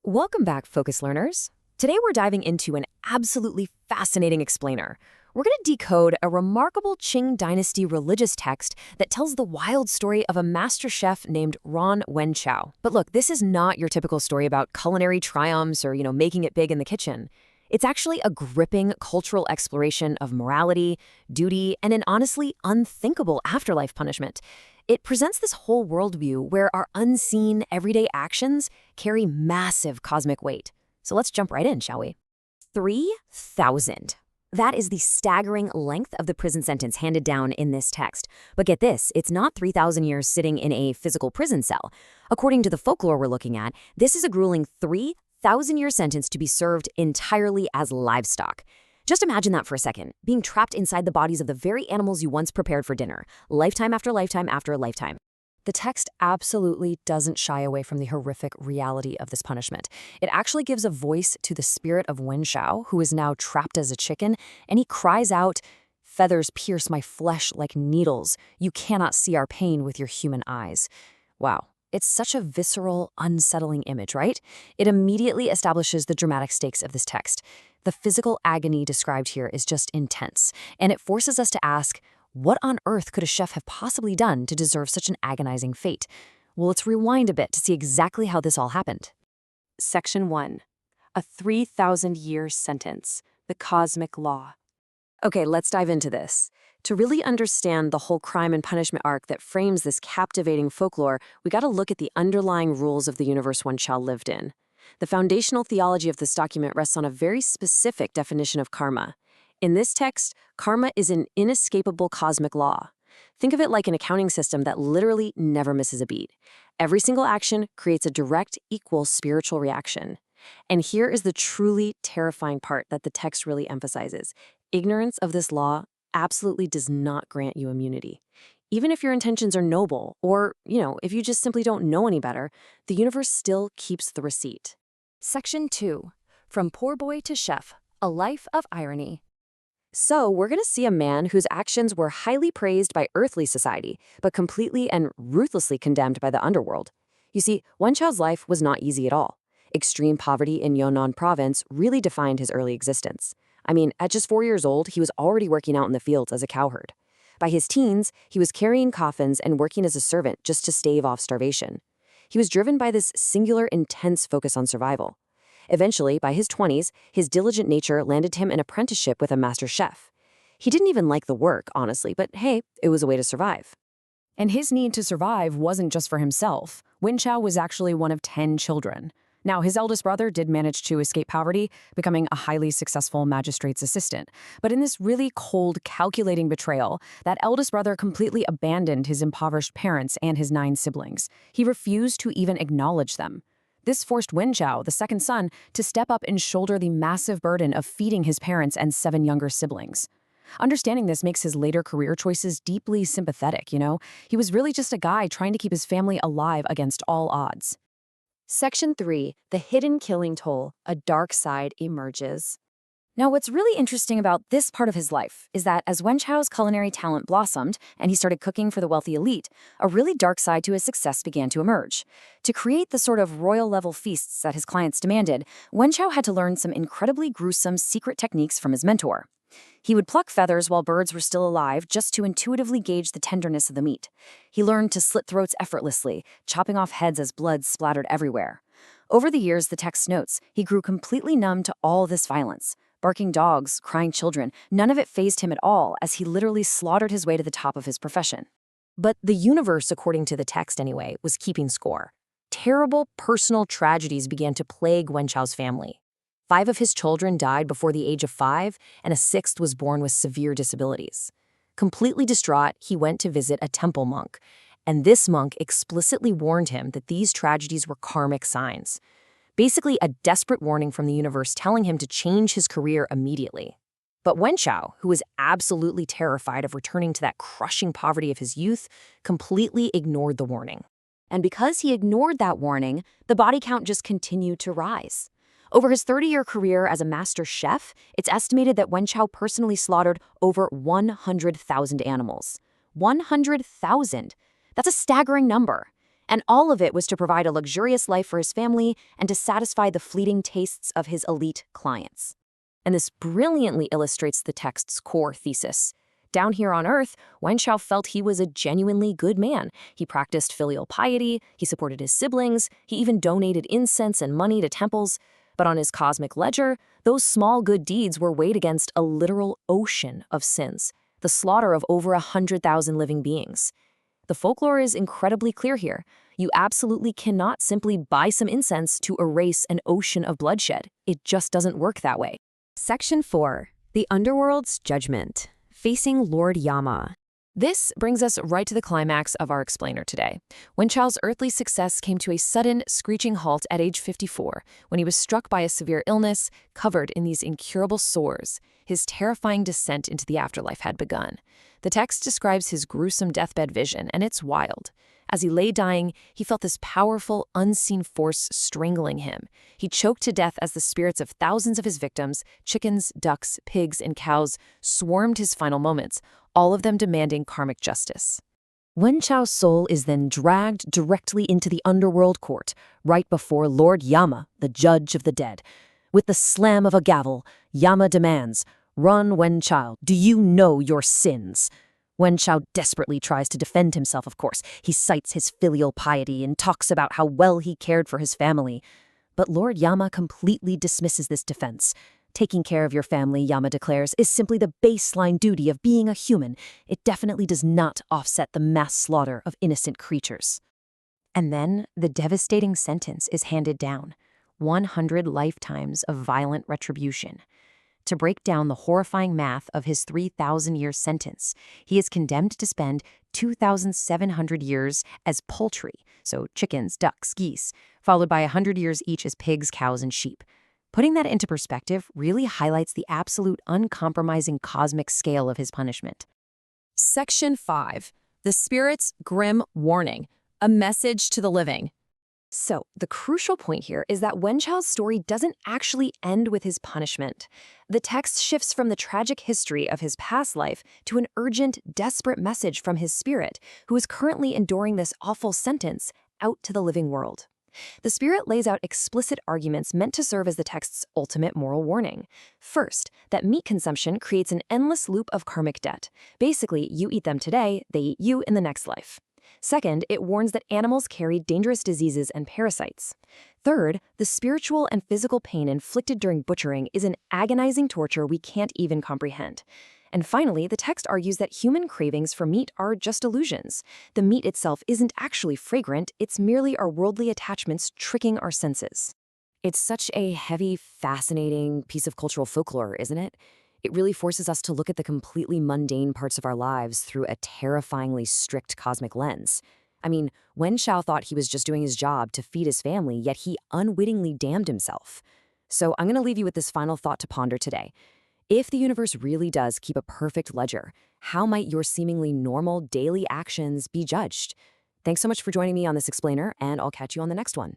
Welcome back, Focus Learners. Today we're diving into an absolutely fascinating explainer. We're going to decode a remarkable Qing Dynasty religious text that tells the wild story of a master chef named RUAN CHAO. But look, this is not your typical story about culinary triumphs or, making it big in the kitchen. It's actually a gripping cultural exploration of morality, duty, and an honestly unthinkable afterlife punishment. It presents this whole worldview where our unseen, everyday actions carry massive cosmic weight. So let's jump right in, shall we? 3,000. That is the staggering length of the prison sentence handed down in this text. But get this, it's not 3,000 years sitting in a physical prison cell. According to the folklore we're looking at, this is a grueling 3,000-year sentence to be served entirely as livestock. Just imagine that for a second, being trapped inside the bodies of the very animals you once prepared for dinner, lifetime after lifetime after lifetime. The text absolutely doesn't shy away from the horrific reality of this punishment. It actually gives a voice to the spirit of Wen Xiao, who is now trapped as a chicken, and he cries out, "Feathers pierce my flesh like needles. You cannot see our pain with your human eyes." Wow. It's such a visceral, unsettling image, right? It immediately establishes the dramatic stakes of this text. The physical agony described here is just intense, and it forces us to ask, what on earth could a chef have possibly done to deserve such an agonizing fate? Well, let's rewind a bit to see exactly how this all happened. Section 1. A 3,000-year sentence. The cosmic law. Okay, let's dive into this. To really understand the whole crime and punishment arc that frames this captivating folklore, we got to look at the underlying rules of the universe Wen Xiao lived in. The foundational theology of this document rests on a very specific definition of karma. In this text, karma is an inescapable cosmic law. Think of it like an accounting system that literally never misses a beat. Every single action creates a direct, equal spiritual reaction. And here is the truly terrifying part that the text really emphasizes. Ignorance of this law absolutely does not grant you immunity. Even if your intentions are noble, or, if you just simply don't know any better, the universe still keeps the receipt. Section 2. From Poor Boy to Chef, A Life of Irony. So, we're going to see a man whose actions were highly praised by earthly society, but completely and ruthlessly condemned by the underworld. You see, Wen Xiao's life was not easy at all. Extreme poverty in Yunnan province really defined his early existence. I mean, at just 4 years old, he was already working out in the fields as a cowherd. By his teens, he was carrying coffins and working as a servant just to stave off starvation. He was driven by this singular, intense focus on survival. Eventually, by his 20s, his diligent nature landed him an apprenticeship with a master chef. He didn't even like the work, honestly, but hey, it was a way to survive. And his need to survive wasn't just for himself. Wen Xiao was actually one of 10 children. Now, his eldest brother did manage to escape poverty, becoming a highly successful magistrate's assistant. But in this really cold, calculating betrayal, that eldest brother completely abandoned his impoverished parents and his 9 siblings. He refused to even acknowledge them. This forced Wen Xiao, the second son, to step up and shoulder the massive burden of feeding his parents and 7 younger siblings. Understanding this makes his later career choices deeply sympathetic, He was really just a guy trying to keep his family alive against all odds. Section 3. The Hidden Killing Toll, A Dark Side Emerges. Now, what's really interesting about this part of his life is that as Wen Xiao's culinary talent blossomed and he started cooking for the wealthy elite, a really dark side to his success began to emerge. To create the sort of royal-level feasts that his clients demanded, Wen Xiao had to learn some incredibly gruesome secret techniques from his mentor. He would pluck feathers while birds were still alive just to intuitively gauge the tenderness of the meat. He learned to slit throats effortlessly, chopping off heads as blood splattered everywhere. Over the years, the text notes, he grew completely numb to all this violence. Barking dogs, crying children, none of it fazed him at all as he literally slaughtered his way to the top of his profession. But the universe, according to the text anyway, was keeping score. Terrible personal tragedies began to plague Wen Xiao's family. 5 of his children died before the age of 5, and a 6th was born with severe disabilities. Completely distraught, he went to visit a temple monk, and this monk explicitly warned him that these tragedies were karmic signs. Basically, a desperate warning from the universe telling him to change his career immediately. But Wen Xiao, who was absolutely terrified of returning to that crushing poverty of his youth, completely ignored the warning. And because he ignored that warning, the body count just continued to rise. Over his 30-year career as a master chef, it's estimated that Wen Xiao personally slaughtered over 100,000 animals. 100,000! That's a staggering number. And all of it was to provide a luxurious life for his family and to satisfy the fleeting tastes of his elite clients. And this brilliantly illustrates the text's core thesis. Down here on Earth, Wen Chao felt he was a genuinely good man. He practiced filial piety, he supported his siblings, he even donated incense and money to temples. But on his cosmic ledger, those small good deeds were weighed against a literal ocean of sins, the slaughter of over 100,000 living beings. The folklore is incredibly clear here. You absolutely cannot simply buy some incense to erase an ocean of bloodshed. It just doesn't work that way. Section 4. The Underworld's Judgment. Facing Lord Yama. This brings us right to the climax of our explainer today. Wen Chao's earthly success came to a sudden, screeching halt at age 54, when he was struck by a severe illness, covered in these incurable sores. His terrifying descent into the afterlife had begun. The text describes his gruesome deathbed vision, and it's wild. As he lay dying, he felt this powerful, unseen force strangling him. He choked to death as the spirits of thousands of his victims, chickens, ducks, pigs, and cows, swarmed his final moments, all of them demanding karmic justice. Wen Chao's soul is then dragged directly into the underworld court, right before Lord Yama, the judge of the dead. With the slam of a gavel, Yama demands, "Run, Wen Chao, do you know your sins?" Wen Chao desperately tries to defend himself, of course. He cites his filial piety and talks about how well he cared for his family. But Lord Yama completely dismisses this defense. Taking care of your family, Yama declares, is simply the baseline duty of being a human. It definitely does not offset the mass slaughter of innocent creatures. And then the devastating sentence is handed down. 100 lifetimes of violent retribution. To break down the horrifying math of his 3,000-year sentence, he is condemned to spend 2,700 years as poultry, so chickens, ducks, geese, followed by 100 years each as pigs, cows, and sheep. Putting that into perspective really highlights the absolute uncompromising cosmic scale of his punishment. Section 5. The Spirit's Grim Warning. A Message to the Living. So, the crucial point here is that Wen Chao's story doesn't actually end with his punishment. The text shifts from the tragic history of his past life to an urgent, desperate message from his spirit, who is currently enduring this awful sentence, out to the living world. The spirit lays out explicit arguments meant to serve as the text's ultimate moral warning. First, that meat consumption creates an endless loop of karmic debt. Basically, you eat them today, they eat you in the next life. Second, it warns that animals carry dangerous diseases and parasites. Third, the spiritual and physical pain inflicted during butchering is an agonizing torture we can't even comprehend. And finally, the text argues that human cravings for meat are just illusions. The meat itself isn't actually fragrant, it's merely our worldly attachments tricking our senses. It's such a heavy, fascinating piece of cultural folklore, isn't it? It really forces us to look at the completely mundane parts of our lives through a terrifyingly strict cosmic lens. I mean, Wen Chao thought he was just doing his job to feed his family, yet he unwittingly damned himself. So I'm going to leave you with this final thought to ponder today. If the universe really does keep a perfect ledger, how might your seemingly normal daily actions be judged? Thanks so much for joining me on this explainer, and I'll catch you on the next one.